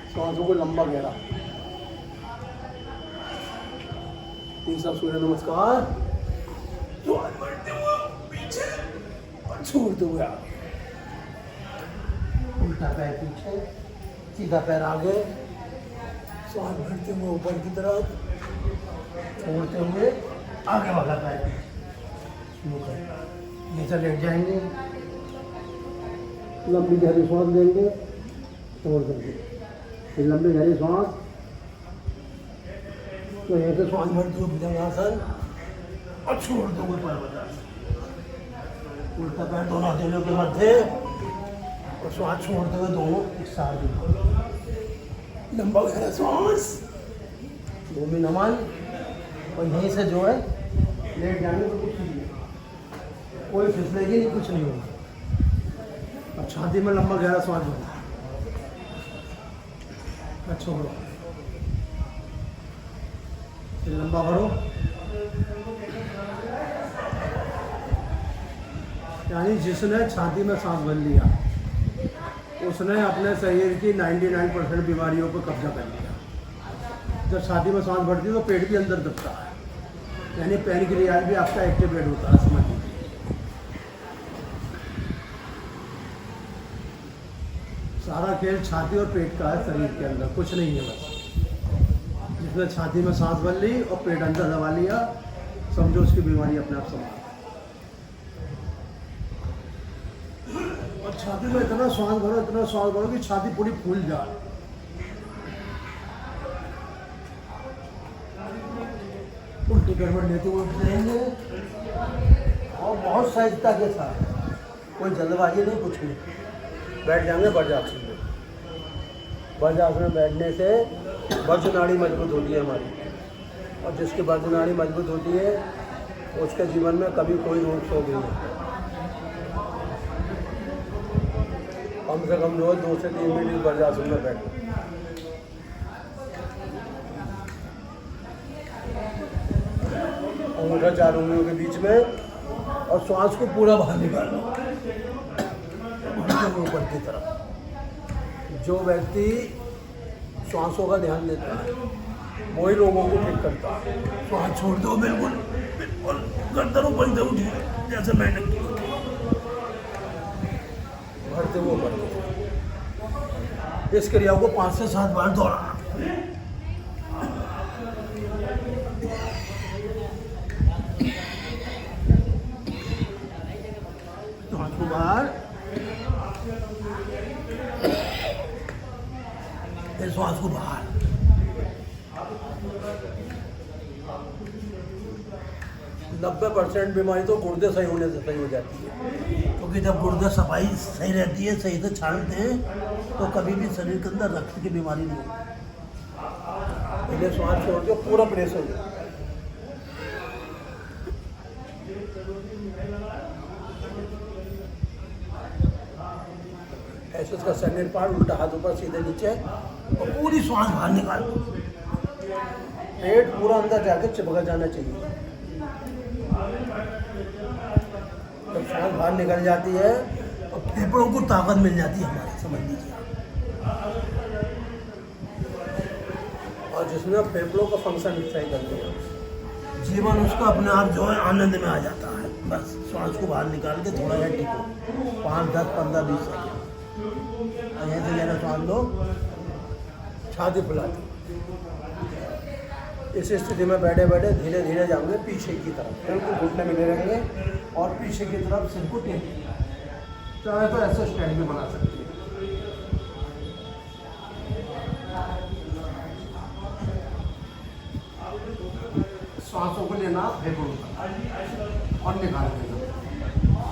सांसों को लंबा गहरा। तीसरा सूर्य नमस्कार। श्वास भरते हुए पीछे और छोड़ते हुए आगे। उल्टा पैर पीछे, सीधा पैर आगे। श्वास भरते हुए ऊपर की तरफ, छोड़ते हुए आगे वाला पैर पीछे। नीचे लेट जाएंगे, लंबी गहरी सांस लेंगे, छोड़ देंगे। फिर लंबी गहरी सांस, तो यहीं से श्वास भरते हुए भुजंगासन और छोड़ते हुए पर्वतासन। उल्टा पैर दोनों हथेलियों के मध्य और श्वास छोड़ते हुए दोनों एक साथ लंबा गहरा सांस, भूमि नमन। और यहीं से जो है लेट जाने को कुछ नहीं, कोई फिसलेगी नहीं, कुछ नहीं होगा। अब छाती में लंबा गहरा सांस भरना। छोड़ो, फिर लंबा भरो। यानी जिसने छाती में सांस भर लिया उसने अपने शरीर की 99% बीमारियों पर कब्जा कर लिया। जब छाती में सांस भरती है तो पेट भी अंदर दबता है, यानी पैनक्रियाज भी आपका एक्टिवेट होता है। समझ लीजिए, सारा खेल छाती और पेट का है, शरीर के अंदर कुछ नहीं है। बस जिसने छाती में सांस भर ली और पेट अंदर दबा लिया, समझो उसकी बीमारी अपने आप संभाल। और छाती में इतना सांस भरो, इतना सांस भरो कि छाती पूरी फूल जाए। उल्टी गड़बड़ लेते हुए उठ जाएंगे और बहुत सहजता के साथ, कोई जल्दबाजी नहीं, कुछ नहीं, बैठ जाएंगे वज्रासन में। वज्रासन में बैठने से वज्र नाड़ी मजबूत होती है हमारी, और जिसकी वज्र नाड़ी मजबूत होती है उसके जीवन में कभी कोई रोग शोक नहीं होता। कम से कम रोज 2 से 3 मिनट वज्रासन में बैठो। अंगूठा 4 उंगलियों के बीच में और श्वास को पूरा बाहर निकालो ऊपर की तरफ। जो व्यक्ति श्वासों का ध्यान देता है वही लोगों को ठीक करता है। श्वास छोड़ दो, बिल्कुल बिल्कुल गर्दन ऊपर से उठी जैसे मैंने की, भरते हुए ऊपर। इस क्रिया को 5 से 7 बार दोहराना। श्वास को बाहर, श्वास को बाहर। नब्बे 90% बीमारी तो गुर्दे सही होने से सही हो जाती है, क्योंकि जब गुर्दे सफाई सही रहती है, सही से छानते हैं, तो कभी भी शरीर के अंदर रक्त की बीमारी नहीं होती। पहले श्वास छोड़ते हो, पूरा प्रेस हो जाए। ऐसे इसका सेकंड पार्ट, उल्टा हाथ ऊपर सीधे नीचे और पूरी श्वास बाहर निकाल। पेट पूरा अंदर जाके चिपक जाना चाहिए। जब श्वास बाहर निकल जाती है तो फेफड़ों को ताकत मिल जाती है हमारी, समझ लीजिए। और जिसने फेफड़ों का फंक्शन सही कर दिया, जीवन उसका अपने आप जो है आनंद में आ जाता है। बस श्वास को बाहर निकाल के थोड़ा सा टिको, 5, 10, 15, 20 सेकेंड। ऐसे लेना श्वास लो, छाती फुलाती। इस स्थिति में बैठे बैठे धीरे धीरे जाएंगे पीछे की तरफ, बिल्कुल घुटने मिले रहेंगे और पीछे की तरफ सिर को टेक। चाहे तो ऐसे स्टैंड भी बना सकते हैं। सांसों को लेना फेफड़ों का और निकाल देना।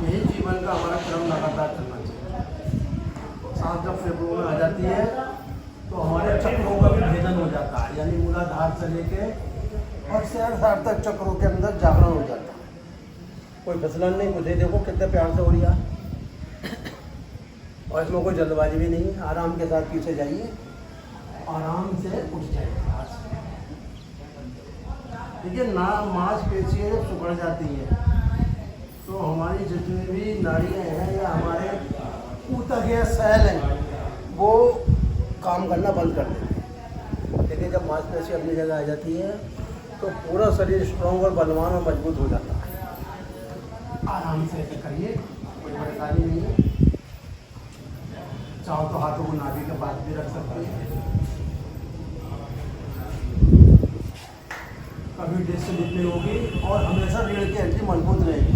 यही जीवन का हमारा क्रम लगातार चलना चाहिए। सांस जब फेफड़ों में आ जाती है तो हमारे चक्रों का भी भेदन हो जाता है, यानी मूलाधार से लेके और सहस्रार तक चक्रों के अंदर जागरण हो जाता है। कोई फिसलन नहीं, मुझे देखो कितने प्यार से हो रहा है, और इसमें कोई जल्दबाजी भी नहीं है। आराम के साथ पीछे जाइए, आराम से उठ जाइए। देखिए ना, मांसपेशियाँ जब सुखड़ जाती है तो हमारी जितनी भी नाड़ियाँ हैं या हमारे ऊतक या सेल हैं वो काम करना बंद कर देते हैं। लेकिन जब मांसपेशी अपनी जगह आ जाती है तो पूरा शरीर स्ट्रॉन्ग और बलवान और मजबूत हो जाता है। आराम से ऐसे करिए, कोई परेशानी नहीं है। चाहो तो हाथों को नाभि के पास भी रख सकते हैं। कभी डिस्क नहीं होगी और हमेशा रीढ़ की हड्डी मजबूत रहेगी।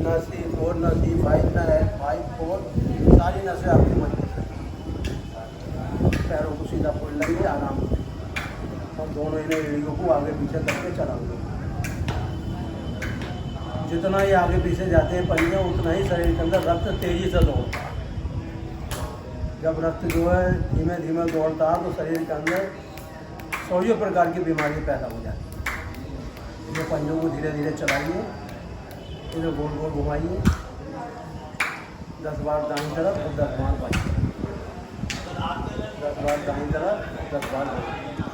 ना C4 ना C5 ना L5 4 सारी नसें आपकी मजबूत रहेगी। पैरों को सीधा खोल लेंगे आराम से और दोनों इन्हें रीढ़ों को आगे पीछे करके चलाएंगे। जितना ही आगे पीछे जाते हैं पहिए उतना ही शरीर के अंदर रक्त तेजी से दौड़ता है। जब रक्त जो है धीमे धीमे दौड़ता है तो शरीर के अंदर 100 प्रकार की बीमारी पैदा हो जाती है। ये पंजों को धीरे धीरे चलाइए, इन्हें गोल गोल घुमाइए, 10 बार दाईं तरफ और 10 बार बाईं तरफ, 10 बार दाईं तरफ 10 बार बाईं तरफ,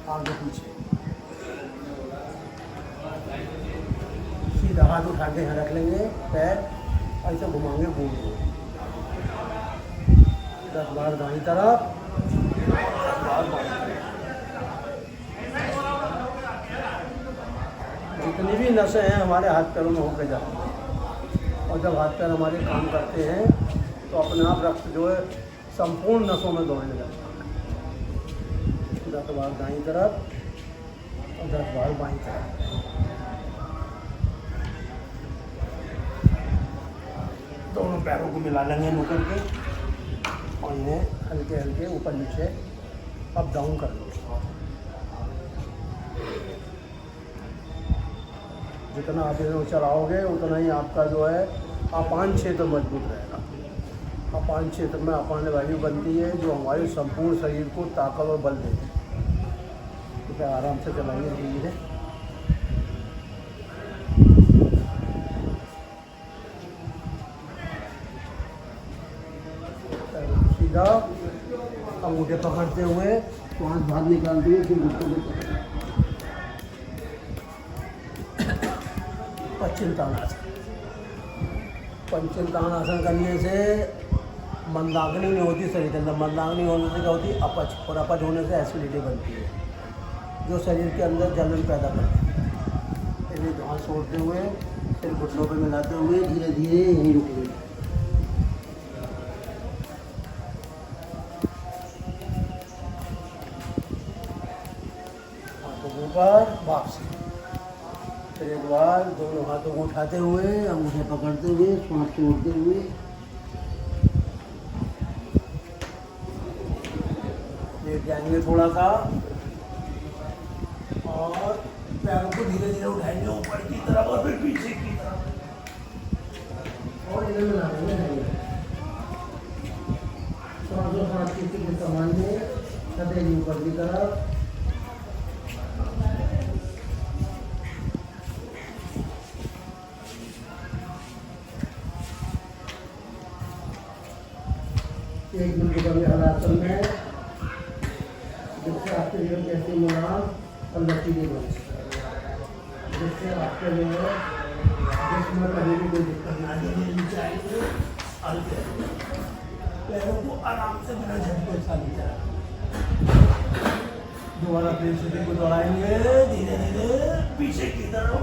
आगे पीछे। सीधा हाथ उठा के यहाँ रख लेंगे, पैर ऐसे घुमाएंगे गोल गोल, 10 बार दाईं तरफ 10 बार बाईं तरफ। जितनी भी नसें हैं हमारे हाथ पैरों में होकर जाती हैं और जब हाथ पैर हमारे काम करते हैं तो अपने आप रक्त जो है संपूर्ण नसों में दौड़ने लगता है। 10 बार दाईं तरफ और 10 बार बाईं तरफ। दोनों पैरों को मिला लेंगे मुकर के और इन्हें हल्के हल्के ऊपर नीचे अप डाउन कर लेंगे। जितना आप इन्हें चलाओगे उतना ही आपका जो है अपान क्षेत्र मजबूत रहेगा। अपान क्षेत्र में अपान वायु बनती है जो हमारे संपूर्ण शरीर को ताकत और बल देती है। तो आराम से चलाइए धीरे धीरे। सीधा अंगूठे पकड़ते हुए श्वास बाहर निकालते हुए फिर घुटनों को पकड़ते। पश्चिम ताड़ासन। पश्चिम ताड़ासन करने से मंदाग्नि नहीं होती शरीर के अंदर। मंदाग्नि होने से क्या होती है? अपच, और अपच होने से एसिडिटी बनती है जो शरीर के अंदर जलन पैदा करती है। इन्हें घास छोड़ते हुए फिर घुटनों पर मिलाते हुए धीरे धीरे यहीं रुकेंगे। हाथों ऊपर वापसी। फिर एक बार दोनों हाथों को उठाते हुए अंगूठे पकड़ते हुए सांस छोड़ते हुए लेट जाएंगे थोड़ा सा और पैरों को धीरे धीरे उठाएंगे ऊपर की तरफ और फिर पीछे की तरफ और इन्हें मिला देंगे। सांस की समान में सदैव ऊपर की तरफ। एक मिनट के हलासन में जिससे आपके जीवन कैसे मुलायम और लचीली बने, जिससे आपके जो है जिसमें कभी भी कोई दिक्कत ना आएगी। चाहिए हल्के पैरों को आराम से बिना झटके साली जाए। दोबारा फिर शरीर को दौड़ाएंगे धीरे धीरे पीछे की तरफ।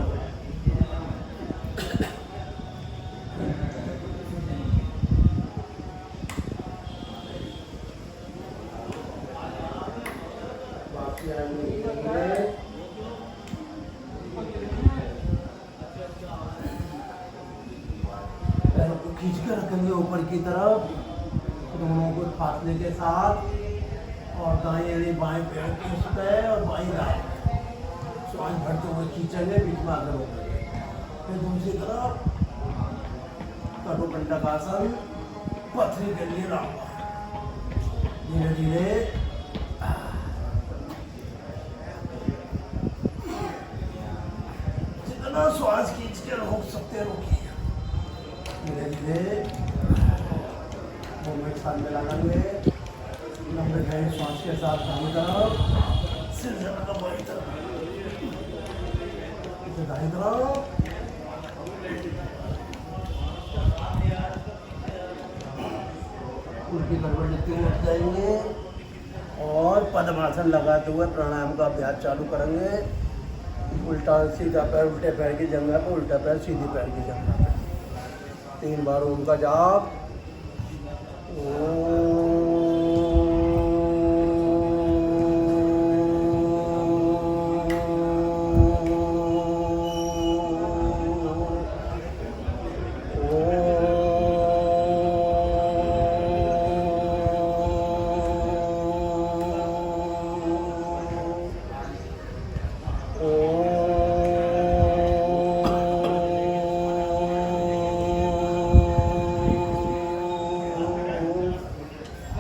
पैरों को खींच कर रखेंगे ऊपर की तरफ दोनों को फासले के साथ और दाएं एड़ी बाएं पैर के उस पे और बाएं दाएं श्वास भरते हुए खींचेंगे, बीच में आगे रोकेंगे। फिर दूसरी तरफ कठोरकंटक आसन, पथरी के लिए राम धीरे धीरे जितना श्वास खींच के रोक सकते रोकिए। धीरे धीरे मुंह में साथ मिला लेंगे। लंबे गहरे श्वास के साथ दाईं तरफ, सिर झटका बाईं तरफ, दाईं तरफ, उल्टी करवट लेते हुए उठ जाएंगे और पद्मासन लगाते हुए प्राणायाम का अभ्यास चालू करेंगे। उल्टा सीधा पैर उल्टे पैर की जगह पर, उल्टा पैर सीधी पैर की जगह पर। 3 बार ओम का जाप।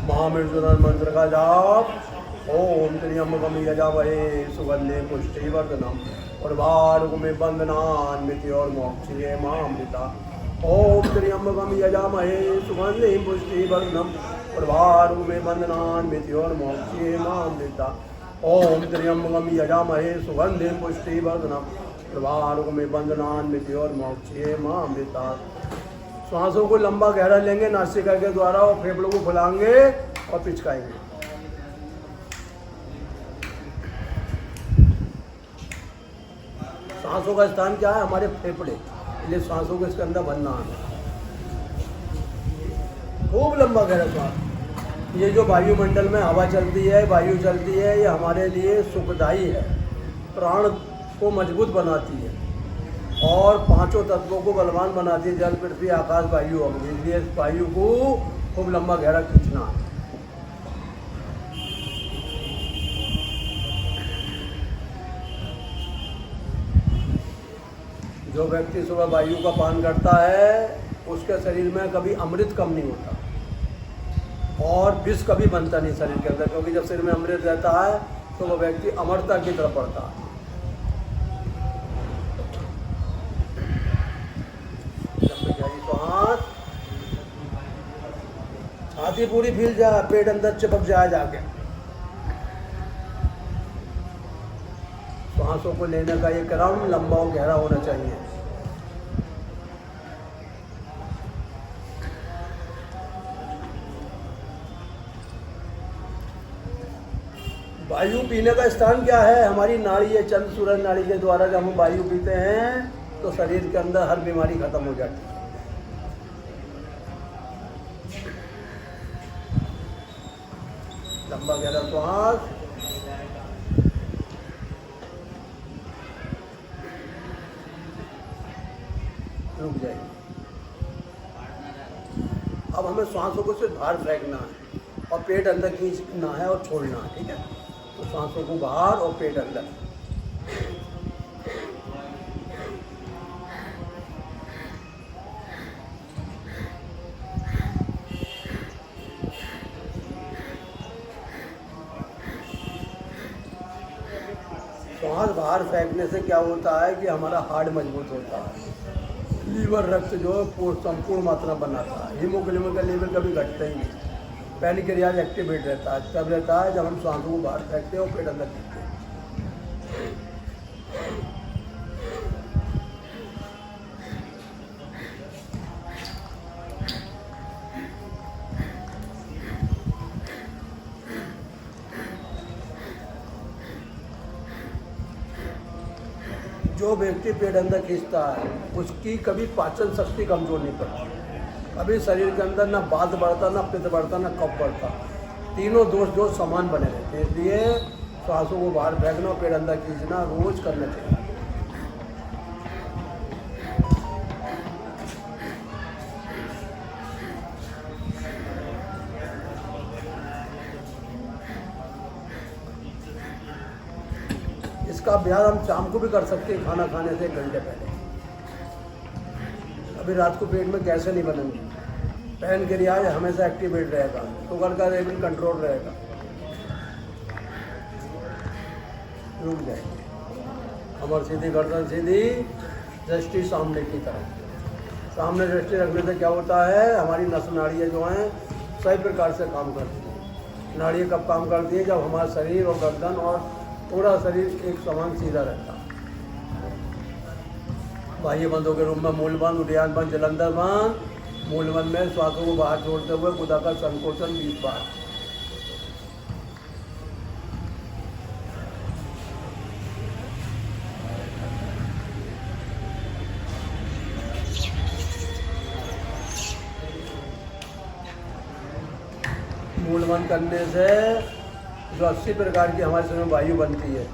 महामृत्युंजय मंत्र का जाप। ओम त्र्यंबकम यजामहे सुगंधे पुष्टिवर्धनम उर्वारुकमिव बन्धनान्मृत्योर्मोक्षये मामृता। ओम त्र्यंबकम यजामहे सुगंधे पुष्टिवर्धनम उर्वारुकमिव बन्धनान्मृत्योर्मोक्षये मामृता। ओम त्र्यंबकम यजामहे सुगंधे पुष्टिवर्धनम उर्वारुकमिव बन्धनान्मृत्योर्मोक्षये मामृता। श्वासों को लंबा गहरा लेंगे नासिका के द्वारा और फेफड़ों को फुलाएंगे और पिचकाएंगे। सांसों का स्थान क्या है? हमारे फेफड़े, इसलिए सांसों को इसके अंदर भरना है। खूब लंबा गहरा श्वास। ये जो वायुमंडल में हवा चलती है, वायु चलती है, ये हमारे लिए सुखदायी है, प्राण को मजबूत बनाती है और 5 तत्वों को बलवान बनाती है। जल, पृथ्वी, आकाश, वायु, अग्नि। इसलिए इस वायु को खूब लंबा गहरा खींचना है। जो व्यक्ति सुबह वायु का पान करता है उसके शरीर में कभी अमृत कम नहीं होता और विष कभी बनता नहीं शरीर के अंदर, क्योंकि जब शरीर में अमृत रहता है तो वह व्यक्ति अमरता की तरफ बढ़ता है। छाती पूरी फील जाए, पेट अंदर चिपक जाए जाके। सांसों को लेने का ये क्रम लंबा और गहरा होना चाहिए। वायु पीने का स्थान क्या है? हमारी नाड़ी है, चंद्र सूरज नाड़ी के द्वारा जब हम वायु पीते हैं तो शरीर के अंदर हर बीमारी खत्म हो जाती है। लंबा गहरा श्वास। रुक जाइए। अब हमें श्वासों को सिर्फ बाहर फेंकना है और पेट अंदर खींचना है और छोड़ना है, ठीक है? तो श्वासों को बाहर और पेट अंदर। श्वास बाहर फेंकने से क्या होता है कि हमारा हार्ट मजबूत होता है, लीवर रक्त जो है संपूर्ण मात्रा बनाता है, हीमोग्लोबिन का लेवल कभी घटता ही नहीं, पैनक्रियाज एक्टिवेट रहता है। तब रहता है जब हम सांसों को बाहर फेंकते हैं और पेट अंदर खींचते हैं। जो व्यक्ति पेट अंदर खींचता है उसकी कभी पाचन शक्ति कमजोर नहीं पड़ती, कभी शरीर के अंदर ना वात बढ़ता, ना पित्त बढ़ता, ना कफ बढ़ता, तीनों दोष समान बने रहते हैं। इसलिए सांसों को बाहर फेंकना और पेट अंदर खींचना रोज करना चाहिए। इसका अभ्यास हम शाम को भी कर सकते हैं, खाना खाने से 1 घंटे पहले। अभी रात को पेट में गैसें नहीं बनेंगी, पैनक्रियाज हमेशा एक्टिवेट रहेगा, शुगर का लेवल कंट्रोल रहेगा। रुक जाएंगे। कमर सीधी, गर्दन सीधी, दृष्टि सामने की तरफ। सामने दृष्टि रखने से क्या होता है? हमारी नस नाड़ियाँ जो हैं सही प्रकार से काम करती हैं। नाड़ियाँ कब काम करती है? जब हमारा शरीर और गर्दन और पूरा शरीर एक समान सीधा रहता है। बाह्य बंधों के रूप में मूल बंध, उद्यान बंध, जलंधर बंध, मूलवन में श्वासों को बाहर छोड़ते हुए गुदा का संकोचन 20 बार। मूलवन करने से जो 80 प्रकार की हमारे शरीर में वायु बनती है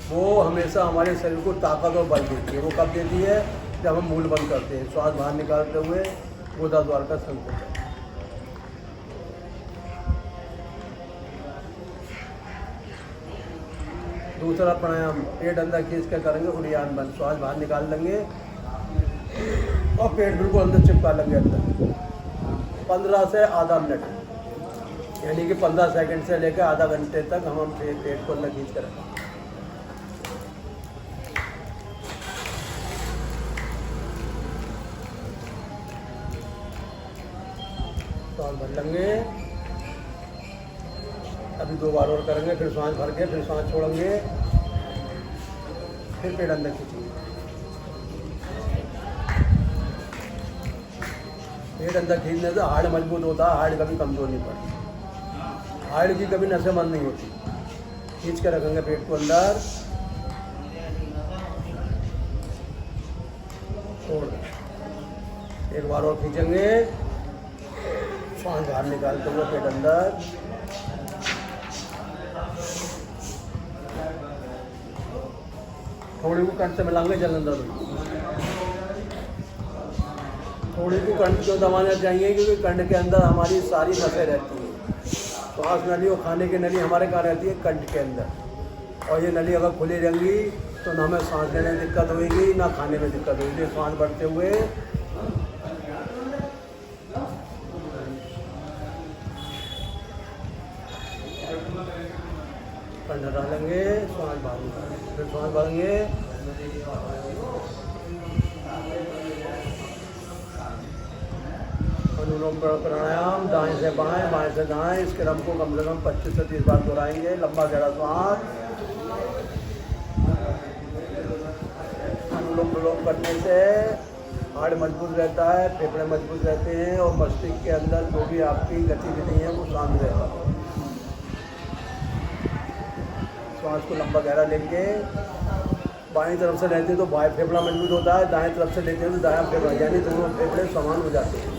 वो हमेशा हमारे शरीर को ताकत और बल देती है। वो कब देती है? जब हम मूलवन करते हैं, श्वास बाहर निकालते हुए गुदा द्वार का संकोचन। दूसरा प्राणायाम, पेट अंदर खींच कर करेंगे, उड़ियान बंद, श्वास बाहर निकाल लेंगे और पेट बिल्कुल अंदर चिपका लेंगे अंदर 15 से आधा मिनट, यानी कि 15 सेकंड से लेकर आधा घंटे तक हम पेट को अंदर खींच कर रखें। श्वास भर लेंगे, अभी 2 बार और करेंगे, फिर सांस भर के फिर सांस छोड़ेंगे, फिर पेट अंदर खींचेंगे। पेट अंदर खींचने से हार्ड मजबूत होता है, हार्ड कभी कमजोर नहीं पड़ती, हार्ड की कभी नसें बंद नहीं होती। खींच कर रखेंगे पेट को अंदर, छोड़ दें। एक बार और खींचेंगे, सांस बाहर निकालते हुए पेट अंदर, थोड़ी को कंठ से मिलाएंगे, जल अंदर थोड़ी को कंठ क्यों दबाना चाहिए? क्योंकि कंठ के अंदर हमारी सारी नसें रहती हैं। श्वास नली और खाने की नली हमारे कहाँ रहती है? कंठ के अंदर। और ये नली अगर खुली रहेंगी तो ना हमें सांस लेने में दिक्कत होगी, ना खाने में दिक्कत होगी। सांस बढ़ते हुए कंठ डालेंगे, श्वास बांधेंगे, फिर श्वास बांधेंगे, अनुलोम प्राणायाम, दाएं से बाएं, बाएं से दाएं। इस क्रम को कम से कम 25 से 30 बार दोहराएंगे। लंबा गहरा श्वास, अनुलोम विलोम करने से हार्ट मजबूत रहता है, फेफड़े मजबूत रहते हैं और मस्तिष्क के अंदर जो भी आपकी गतिविधि है वो शांत रहता है। श्वास को लंबा गहरा लेंगे, बाईं तरफ से लेते हैं तो बाएं फेफड़ा मजबूत होता है, दाएं तरफ से लेते हैं तो दायां फेफड़ा, यानी दोनों फेफड़े समान हो जाते हैं।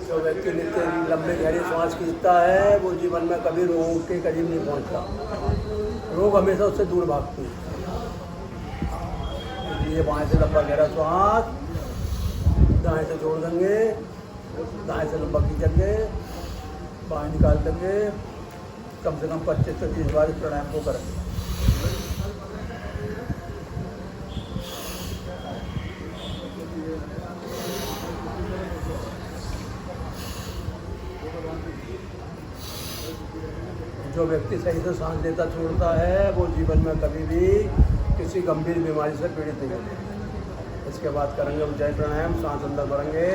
जो व्यक्ति नित्य लंबे गहरी श्वास खींचता है वो जीवन में कभी रोग के करीब नहीं पहुंचता, रोग हमेशा उससे दूर भागते हैं। इसलिए बाएं से लंबा गहरा श्वास, दाएं से छोड़ देंगे, दाएं से लंबा खींचेंगे, बाएं निकाल देंगे। कम से कम 25 से 30 बार इस प्राणायाम को करेंगे। जो व्यक्ति सही से सांस लेता छोड़ता है वो जीवन में कभी भी किसी गंभीर बीमारी से पीड़ित नहीं होते। इसके बाद करेंगे उज्जैन प्राणायाम, सांस अंदर भरेंगे,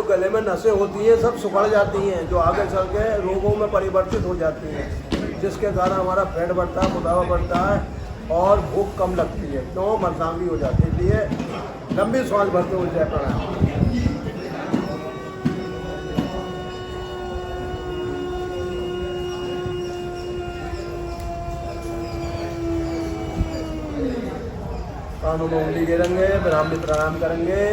गले में नसें होती हैं सब सुखड़ जाती हैं, जो आगे चल के रोगों में परिवर्तित हो जाती हैं, जिसके कारण हमारा फैट बढ़ता है, मोटापा बढ़ता है और भूख कम लगती है, तो मर्दांगी हो जाती है। इसलिए लंबी श्वास भरते हुए जय प्राणायाम। कानों में उंगली गिरेंगे, ब्राह्मी प्राणायाम करेंगे।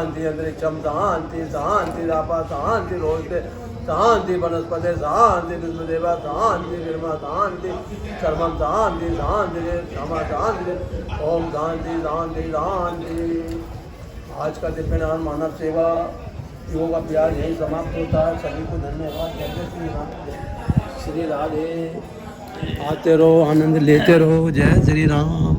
शांति अंतरिक्षम शांति शांति रापा शांति रोहिते शांति वनस्पति शांति विष्णुदेवा शांति निर्मा शांति सर्वम शांति शांति क्षमा शांति ओम शांति शांति शांति। आज का दिव्यनाम मानव सेवा योग अभ्यास यही समाप्त होता है। सभी को धन्यवाद। जय श्री राधे। आते रहो, आनंद लेते रहो। जय श्री राम।